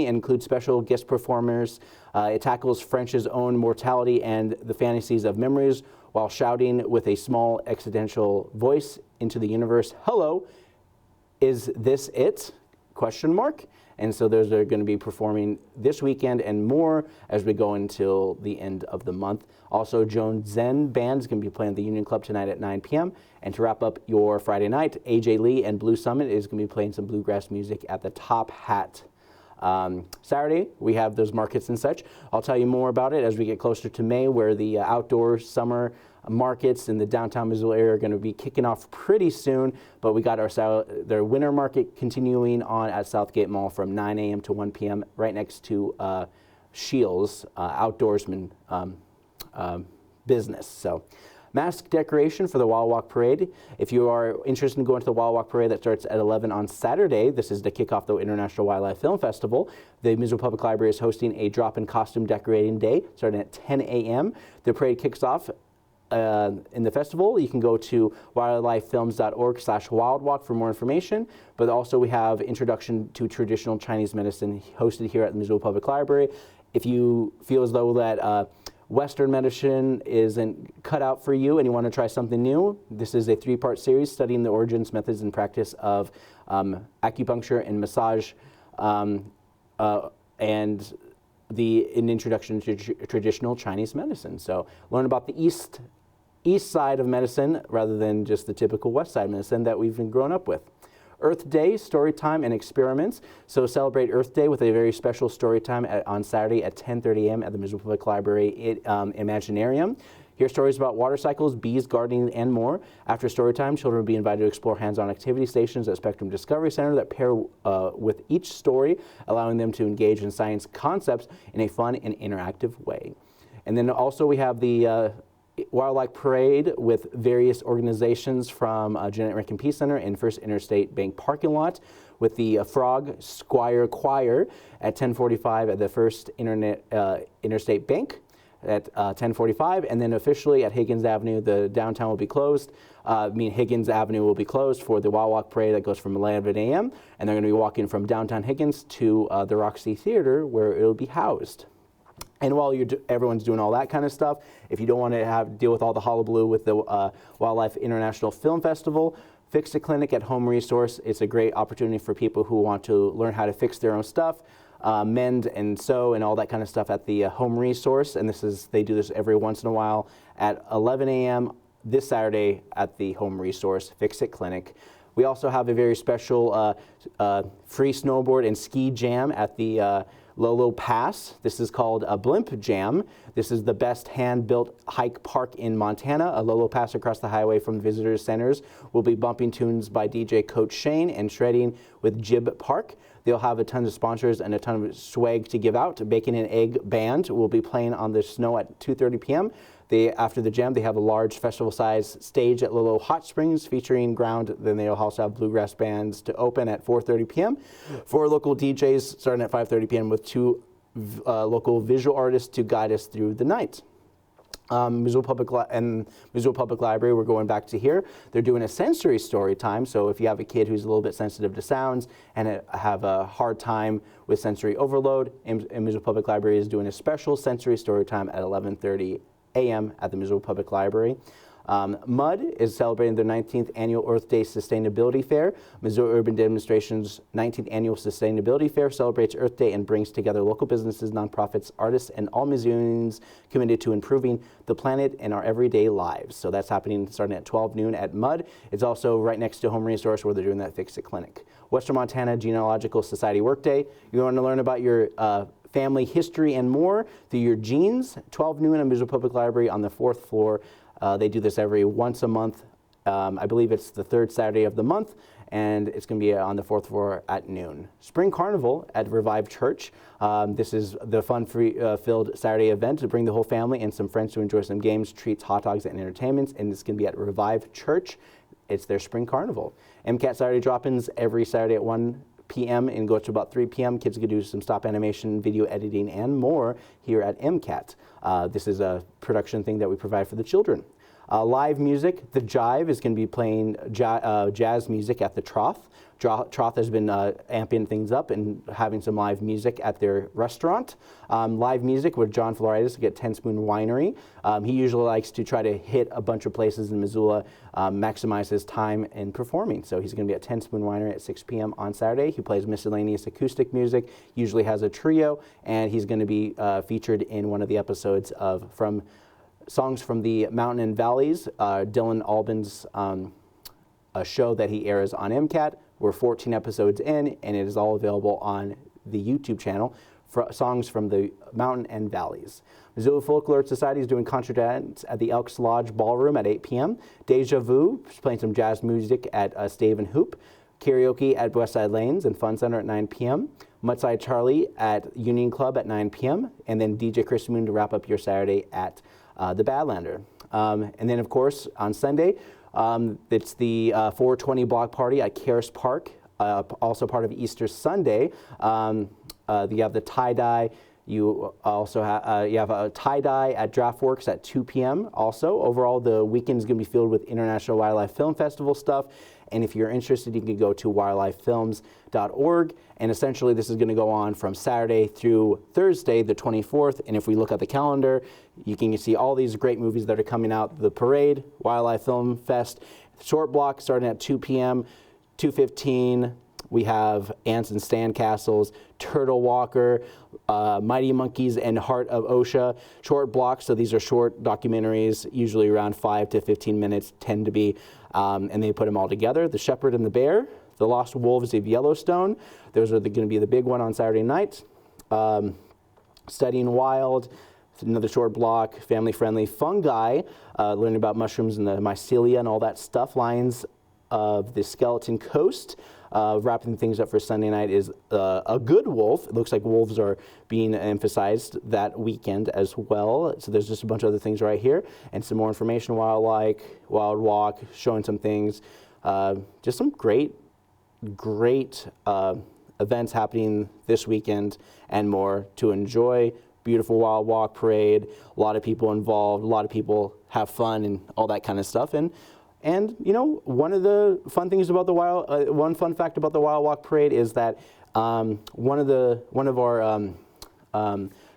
and includes special guest performers. It tackles French's own mortality and the fantasies of memories while shouting with a small existential voice into the universe, "Hello, is this it?" Question mark. And so those are going to be performing this weekend and more as we go until the end of the month. Also, Joan Zen Band is going to be playing at the Union Club tonight at 9 p.m. And to wrap up your Friday night, AJ Lee and Blue Summit is going to be playing some bluegrass music at the Top Hat. Saturday, we have those markets and such. I'll tell you more about it as we get closer to May, where the outdoor summer markets in the downtown Missoula area are going to be kicking off pretty soon. But we got their winter market continuing on at Southgate Mall from 9 a.m. to 1 p.m. right next to Shields Outdoorsman business. So mask decoration for the Wild Walk Parade. If you are interested in going to the Wild Walk Parade that starts at 11 on Saturday, this is to kick off the International Wildlife Film Festival. The Missoula Public Library is hosting a drop-in costume decorating day starting at 10 a.m. The parade kicks off in the festival. You can go to wildlifefilms.org/wildwalk for more information. But also we have Introduction to Traditional Chinese Medicine hosted here at the Missoula Public Library. If you feel as though that Western medicine isn't cut out for you and you want to try something new, this is a 3-part series studying the origins, methods, and practice of acupuncture and massage and an introduction to traditional Chinese medicine. So learn about the east side of medicine rather than just the typical west side medicine that we've been grown up with. Earth Day, story time and experiments. So celebrate Earth Day with a very special story time on Saturday at 10:30 a.m. at the Missoula Public Library Imaginarium. Hear stories about water cycles, bees, gardening, and more. After story time, children will be invited to explore hands-on activity stations at Spectrum Discovery Center that pair with each story, allowing them to engage in science concepts in a fun and interactive way. And then also we have the Wildlife Parade with various organizations from Jeanette Rankin Peace Center and First Interstate Bank parking lot, with the Frog Squire Choir at 10:45 at the First Interstate Bank at 10:45, and then officially at Higgins Avenue, the downtown will be closed. Higgins Avenue will be closed for the Wild Walk Parade that goes from 11 a.m. and they're going to be walking from downtown Higgins to the Roxy Theater where it'll be housed. And while everyone's doing all that kind of stuff, if you don't want to deal with all the hullabaloo with the Wildlife International Film Festival, Fix a Clinic at Home Resource. It's a great opportunity for people who want to learn how to fix their own stuff. mend and sew and all that kind of stuff at the home resource. And they do this every once in a while at 11 a.m. this Saturday at the home resource Fix-It Clinic. We also have a very special free snowboard and ski jam at the Lolo Pass. This is called a Blimp Jam. This is the best hand-built hike park in Montana. A Lolo Pass across the highway from the visitor centers. We'll be bumping tunes by DJ Coach Shane and shredding with Jib Park. They'll have a ton of sponsors and a ton of swag to give out. Bacon and Egg Band will be playing on the snow at 2:30 p.m. After the jam, they have a large festival-sized stage at Lolo Hot Springs featuring ground. Then they'll also have bluegrass bands to open at 4:30 p.m. 4 local DJs starting at 5:30 p.m. with 2 local visual artists to guide us through the night. Missoula Public Library, we're going back to here. They're doing a sensory story time. So if you have a kid who's a little bit sensitive to sounds and have a hard time with sensory overload, Missoula Public Library is doing a special sensory story time at 11:30 a.m. at the Missoula Public Library. MUD is celebrating their 19th annual Earth Day Sustainability Fair. Missoula Urban Administration's 19th annual Sustainability Fair celebrates Earth Day and brings together local businesses, nonprofits, artists, and all Missoulians committed to improving the planet and our everyday lives. So that's happening starting at 12 noon at MUD. It's also right next to Home Resource where they're doing that Fix-It Clinic. Western Montana Genealogical Society Workday. You want to learn about your family history and more through your genes. 12 noon at Missoula Public Library on the 4th floor. They do this every once a month. I believe it's the 3rd Saturday of the month, and it's going to be on the 4th floor at noon. Spring Carnival at Revive Church. This is the fun-filled Saturday event to bring the whole family and some friends to enjoy some games, treats, hot dogs, and entertainments, and it's going to be at Revive Church. It's their Spring Carnival. MCAT Saturday drop-ins every Saturday at 1 p.m. and go to about 3 p.m. Kids can do some stop animation, video editing, and more here at MCAT. This is a production thing that we provide for the children. Live music, The Jive is going to be playing jazz music at the Troth. Troth has been amping things up and having some live music at their restaurant. Live music with John Floridas at 10 Spoon Winery. He usually likes to try to hit a bunch of places in Missoula, maximize his time in performing. So he's going to be at 10 Spoon Winery at 6 p.m. on Saturday. He plays miscellaneous acoustic music, usually has a trio, and he's going to be featured in one of the episodes of Songs from the Mountain and Valleys, Dylan Albin's a show that he airs on MCAT. We're 14 episodes in, and it is all available on the YouTube channel for Songs from the Mountain and Valleys. Missoula Folklore Society is doing concert dance at the Elks Lodge Ballroom at 8 p.m. Deja Vu is playing some jazz music at Stave and Hoop. Karaoke at Westside Lanes and Fun Center at 9 p.m. Mudside Charlie at Union Club at 9 p.m. And then DJ Chris Moon to wrap up your Saturday at the Badlander. And then, of course, on Sunday, it's the 420 block party at Karis Park, also part of Easter Sunday. You have the tie-dye. You also have a tie-dye at DraftWorks at 2 p.m. Also, overall, the weekend is going to be filled with International Wildlife Film Festival stuff. And if you're interested, you can go to wildlifefilms.org. And essentially, this is going to go on from Saturday through Thursday, the 24th. And if we look at the calendar, you can see all these great movies that are coming out. The Parade, Wildlife Film Fest, short block starting at 2 p.m., 2:15. We have Ants and Sandcastles, Turtle Walker, Mighty Monkeys, and Heart of OSHA. Short blocks, so these are short documentaries, usually around 5 to 15 minutes, tend to be, and they put them all together. The Shepherd and the Bear, The Lost Wolves of Yellowstone. Those are going to be the big one on Saturday night. Studying Wild, another short block, family-friendly. Fungi, learning about mushrooms and the mycelia and all that stuff. Lions of the Skeleton Coast. Wrapping things up for Sunday night is A Good Wolf. It looks like wolves are being emphasized that weekend as well. So there's just a bunch of other things right here. And some more information, Wild Walk, showing some things. Just some great events happening this weekend and more to enjoy. Beautiful Wild Walk parade, a lot of people involved, a lot of people have fun and all that kind of stuff. And you know, one of the fun things about the one fun fact about the Wild Walk Parade is that one of our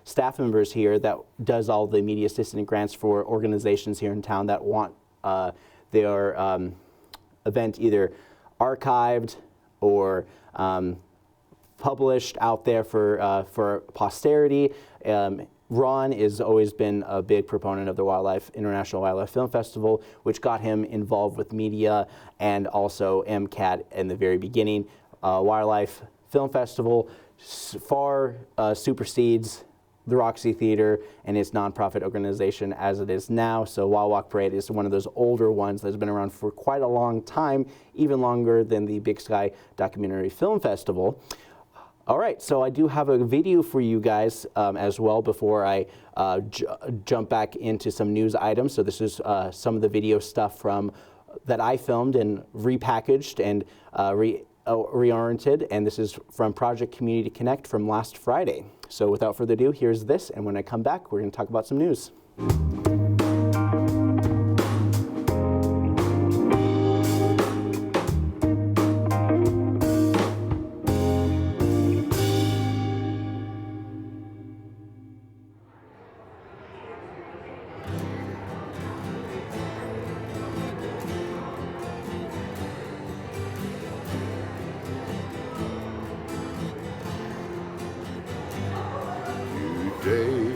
staff members here that does all the media assistant grants for organizations here in town that want their event either archived or published out there for posterity. Ron has always been a big proponent of the International Wildlife Film Festival, which got him involved with media and also MCAT in the very beginning. Wildlife Film Festival far supersedes the Roxy Theater and its nonprofit organization as it is now. So Wild Walk Parade is one of those older ones that's been around for quite a long time, even longer than the Big Sky Documentary Film Festival. All right, so I do have a video for you guys as well before I jump back into some news items. So this is some of the video stuff that I filmed and repackaged and reoriented, and this is from Project Community Connect from last Friday. So without further ado, here's this, and when I come back, we're going to talk about some news. Today,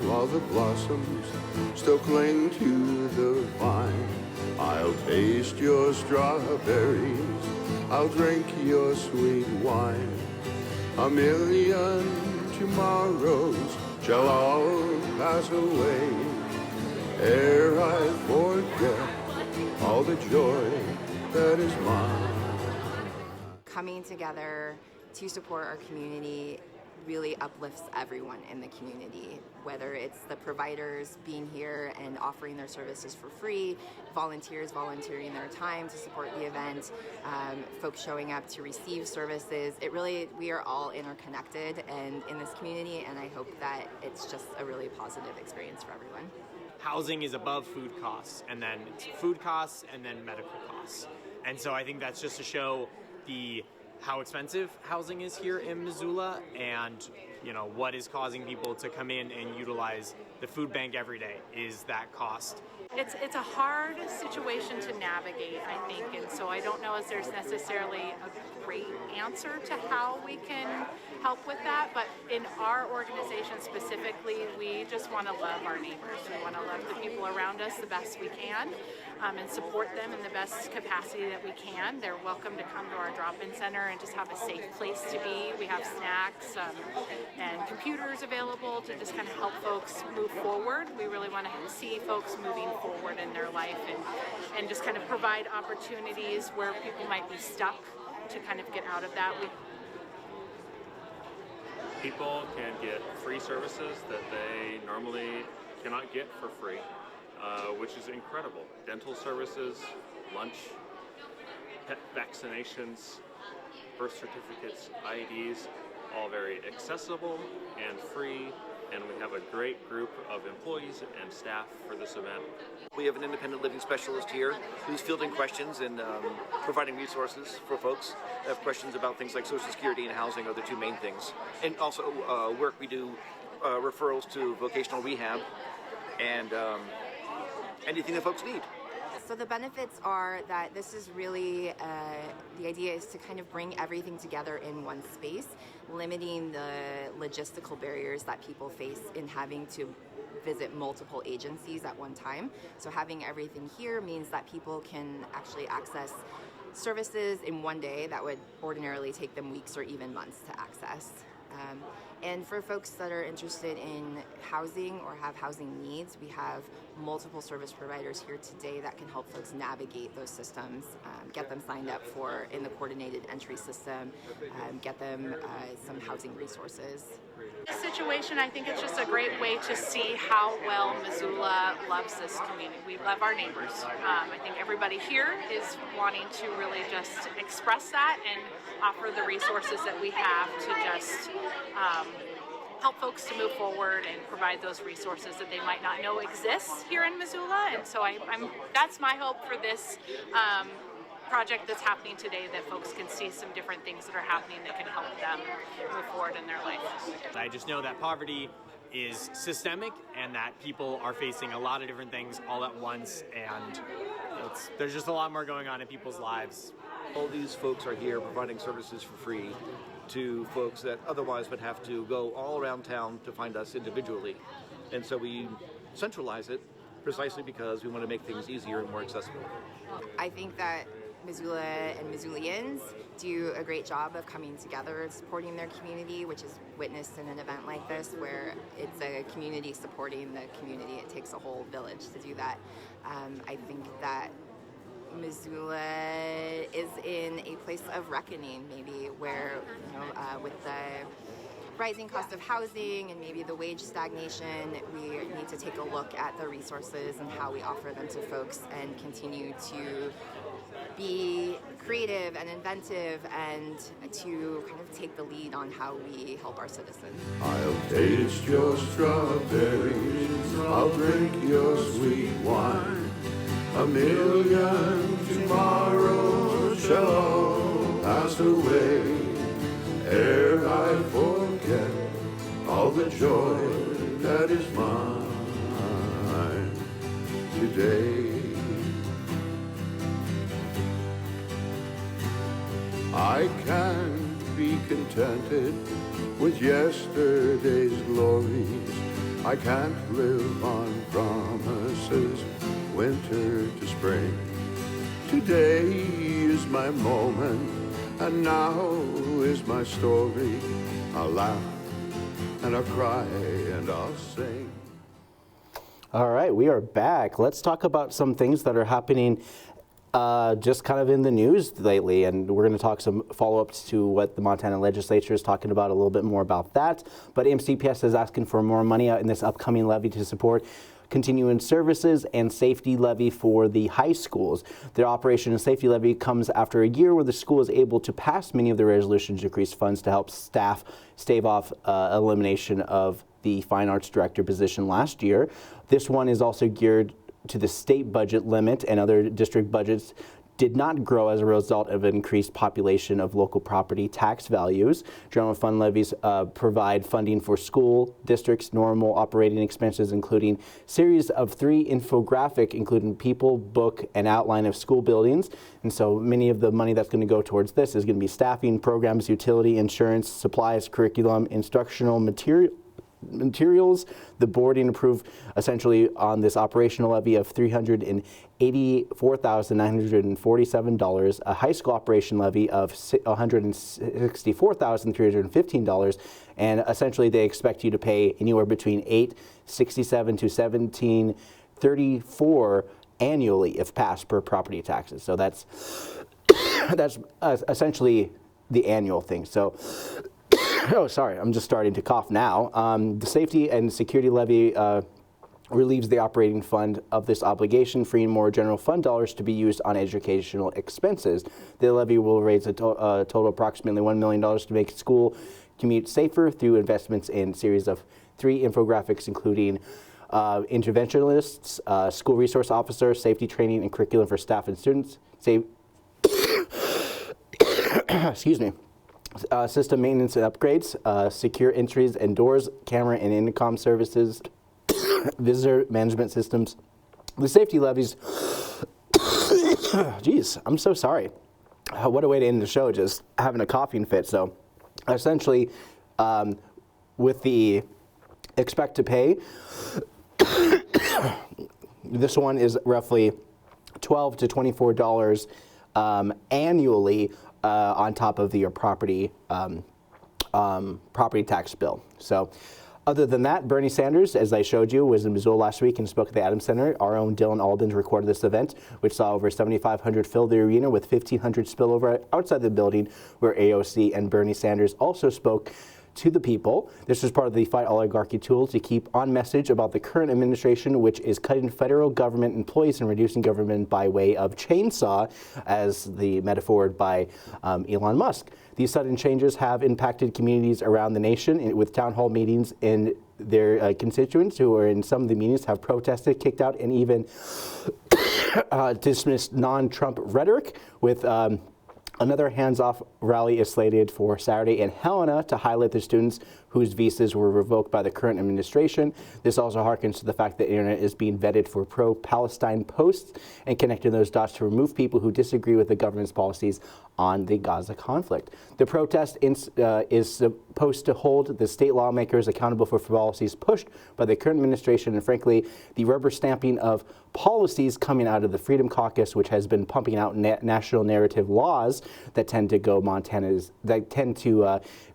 while the blossoms still cling to the vine, I'll taste your strawberries, I'll drink your sweet wine. A million tomorrows shall all pass away, ere I forget all the joy that is mine. Coming together to support our community really uplifts everyone in the community, whether it's the providers being here and offering their services for free, volunteers volunteering their time to support the event, folks showing up to receive services. We are all interconnected and in this community, and I hope that it's just a really positive experience for everyone. Housing is above food costs, and then it's food costs and then medical costs. And so I think that's just to show how expensive housing is here in Missoula, and what is causing people to come in and utilize the food bank every day is that cost. It's a hard situation to navigate, I think, and so I don't know if there's necessarily a great answer to how we can help with that, but in our organization specifically, we just want to love our neighbors. We want to love the people around us the best we can, and support them in the best capacity that we can. They're welcome to come to our drop-in center and just have a safe place to be. We have snacks and computers available to just kind of help folks move forward. We really want to see folks moving forward in their life and just kind of provide opportunities where people might be stuck to kind of get out of that. People can get free services that they normally cannot get for free, which is incredible. Dental services, lunch, pet vaccinations, birth certificates, IDs, all very accessible and free, and we have a great group of employees and staff for this event. We have an independent living specialist here who's fielding questions and providing resources for folks that have questions about things like Social Security and housing are the two main things. And also work we do referrals to vocational rehab and anything that folks need. So the benefits are that this is really, the idea is to kind of bring everything together in one space, limiting the logistical barriers that people face in having to visit multiple agencies at one time. So having everything here means that people can actually access services in one day that would ordinarily take them weeks or even months to access. And for folks that are interested in housing or have housing needs, we have multiple service providers here today that can help folks navigate those systems, get them signed up in the coordinated entry system, get them some housing resources. This situation, I think it's just a great way to see how well Missoula loves this community. We love our neighbors. I think everybody here is wanting to really just express that and offer the resources that we have to just help folks to move forward and provide those resources that they might not know exists here in Missoula. And so that's my hope for this project that's happening today, that folks can see some different things that are happening that can help them move forward in their life. I just know that poverty is systemic and that people are facing a lot of different things all at once, and there's just a lot more going on in people's lives all these folks are here providing services for free to folks that otherwise would have to go all around town to find us individually. And so we centralize it precisely because we want to make things easier and more accessible. I think that Missoula and Missoulians do a great job of coming together and supporting their community, which is witnessed in an event like this where it's a community supporting the community. It takes a whole village to do that. I think that Missoula is in a place of reckoning, maybe, where, with the rising cost of housing and maybe the wage stagnation, we need to take a look at the resources and how we offer them to folks and continue to be creative and inventive and to kind of take the lead on how we help our citizens. I'll taste your strawberries, I'll drink your sweet wine. A million tomorrows shall all pass away, ere I forget all the joy that is mine today. I can't be contented with yesterday's glories. I can't live on promises, winter to spring. Today is my moment, and now is my story. I'll laugh and I'll cry and I'll sing. All right, we are back. Let's talk about some things that are happening just kind of in the news lately, and we're going to talk some follow-ups to what the Montana Legislature is talking about, a little bit more about that. But MCPS is asking for more money out in this upcoming levy to support continuing services and safety levy for the high schools. The Operation and Safety Levy comes after a year where the school is able to pass many of the resolutions to increase funds to help staff stave off elimination of the Fine Arts Director position last year. This one is also geared to the state budget limit, and other district budgets did not grow as a result of an increased population of local property tax values. General fund levies provide funding for school districts' normal operating expenses, including series of 3 infographic, including people, book, and outline of school buildings. And so many of the money that's going to go towards this is going to be staffing, programs, utility, insurance, supplies, curriculum, instructional materials. The boarding approved essentially on this operational levy of $384,947, a high school operation levy of $164,315, and essentially they expect you to pay anywhere between $867 to $1,734 annually if passed per property taxes. So that's essentially the annual thing. So oh, sorry, I'm just starting to cough now. The Safety and Security Levy relieves the operating fund of this obligation, freeing more general fund dollars to be used on educational expenses. The levy will raise a total approximately $1 million to make school commute safer through investments in a series of 3 infographics, including interventionists, school resource officer, safety training, and curriculum for staff and students. Excuse me. System maintenance and upgrades, secure entries and doors, camera and intercom services, visitor management systems. The safety levies, geez, I'm so sorry. What a way to end the show, just having a coughing fit. So essentially, with the expect to pay, this one is roughly $12 to $24 annually on top of your property tax bill. So other than that, Bernie Sanders, as I showed you, was in Missoula last week and spoke at the Adams Center. Our own Dylan Albans recorded this event, which saw over 7,500 fill the arena with 1,500 spillover outside the building, where AOC and Bernie Sanders also spoke to the people. This is part of the Fight Oligarchy tool to keep on message about the current administration, which is cutting federal government employees and reducing government by way of chainsaw, as the metaphor by Elon Musk. These sudden changes have impacted communities around the nation with town hall meetings, and their constituents who are in some of the meetings have protested, kicked out, and even dismissed non-Trump rhetoric with Another hands-off rally is slated for Saturday in Helena to highlight the students whose visas were revoked by the current administration. This also harkens to the fact that the internet is being vetted for pro-Palestine posts and connecting those dots to remove people who disagree with the government's policies on the Gaza conflict. The protest is supposed to hold the state lawmakers accountable for policies pushed by the current administration and, frankly, the rubber stamping of policies coming out of the Freedom Caucus, which has been pumping out national narrative laws that tend to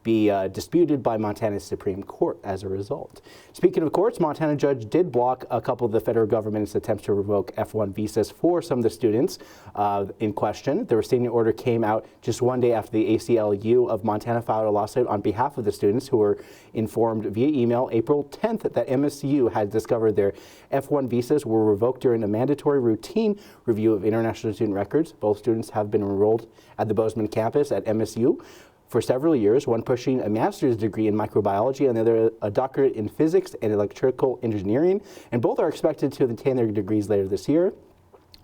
be disputed by Montana's Supreme Court as a result. Speaking of courts, Montana judge did block a couple of the federal government's attempts to revoke F1 visas for some of the students in question. The restraining order came out just one day after the ACLU of Montana filed a lawsuit on behalf of the students who were informed via email April 10th that MSU had discovered their F1 visas were revoked during a mandatory routine review of international student records. Both students have been enrolled at the Bozeman campus at MSU for several years, one pushing a master's degree in microbiology and the other a doctorate in physics and electrical engineering, and both are expected to obtain their degrees later this year.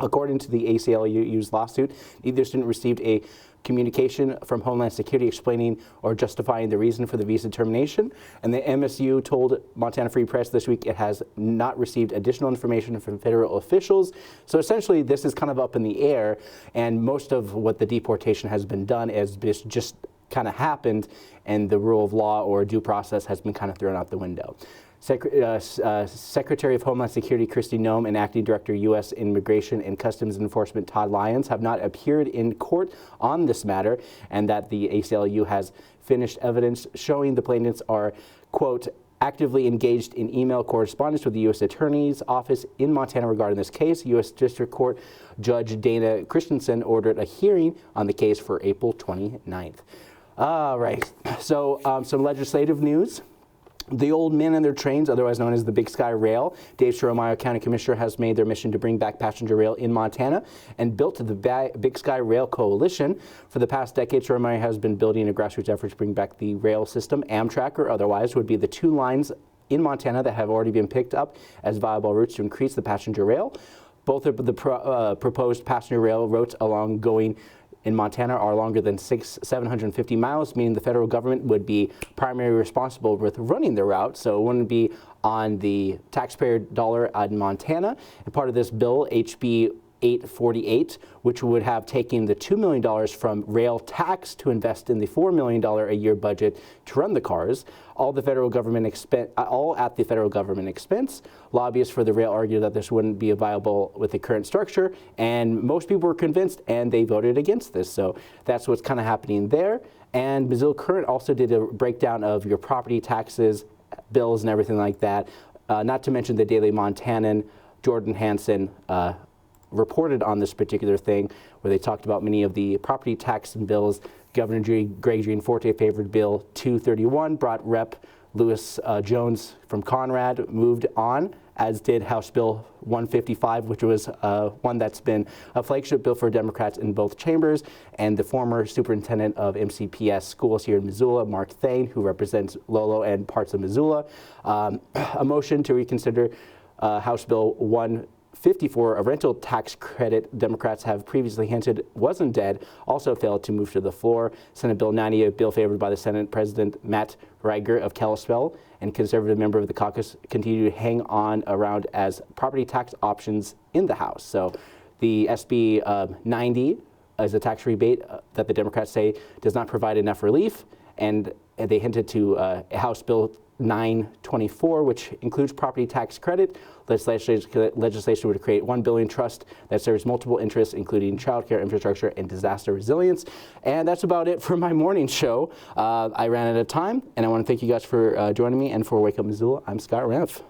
According to the ACLU's lawsuit, neither student received a communication from Homeland Security explaining or justifying the reason for the visa termination, and the MSU told Montana Free Press this week it has not received additional information from federal officials. So essentially this is kind of up in the air, and most of what the deportation has been done is just kind of happened, and the rule of law or due process has been kind of thrown out the window. Secretary of Homeland Security Kristi Noem and Acting Director U.S. Immigration and Customs Enforcement Todd Lyons have not appeared in court on this matter, and that the ACLU has finished evidence showing the plaintiffs are, quote, actively engaged in email correspondence with the U.S. Attorney's Office in Montana regarding this case. U.S. District Court Judge Dana Christensen ordered a hearing on the case for April 29th. All right, so some legislative news. The Old Men and Their Trains, otherwise known as the Big Sky Rail, Dave Sherrill, County Commissioner, has made their mission to bring back passenger rail in Montana and built the Big Sky Rail Coalition. For the past decade, Sherrill has been building a grassroots effort to bring back the rail system. Amtrak, or otherwise, would be the two lines in Montana that have already been picked up as viable routes to increase the passenger rail. Both of the proposed passenger rail routes going in Montana are longer than 750 miles, meaning the federal government would be primarily responsible with running the route, so it wouldn't be on the taxpayer dollar in Montana. And part of this bill, HB 848, which would have taken the $2 million from rail tax to invest in the $4 million a year budget to run the cars, all at the federal government expense. Lobbyists for the rail argue that this wouldn't be viable with the current structure, and most people were convinced and they voted against this. So that's what's kind of happening there. And Missoula Current also did a breakdown of your property taxes, bills, and everything like that. Not to mention the Daily Montanan, Jordan Hansen, reported on this particular thing, where they talked about many of the property tax and bills. Governor Greg Gianforte favored Bill 231, brought Rep. Lewis Jones from Conrad moved on, as did House Bill 155, which was one that's been a flagship bill for Democrats in both chambers, and the former superintendent of MCPS schools here in Missoula, Mark Thane, who represents Lolo and parts of Missoula. A motion to reconsider House Bill 154, a rental tax credit Democrats have previously hinted wasn't dead, also failed to move to the floor. Senate Bill 90, a bill favored by the Senate President Matt Reiger of Kalispell, and conservative member of the caucus, continue to hang on around as property tax options in the House. So the SB 90 is a tax rebate that the Democrats say does not provide enough relief, and they hinted to House Bill 924, which includes property tax credit. Legislation would create $1 billion trust that serves multiple interests, including childcare, infrastructure, and disaster resilience. And that's about it for my morning show. I ran out of time, and I want to thank you guys for joining me, and for Wake Up Missoula, I'm Scott Renf.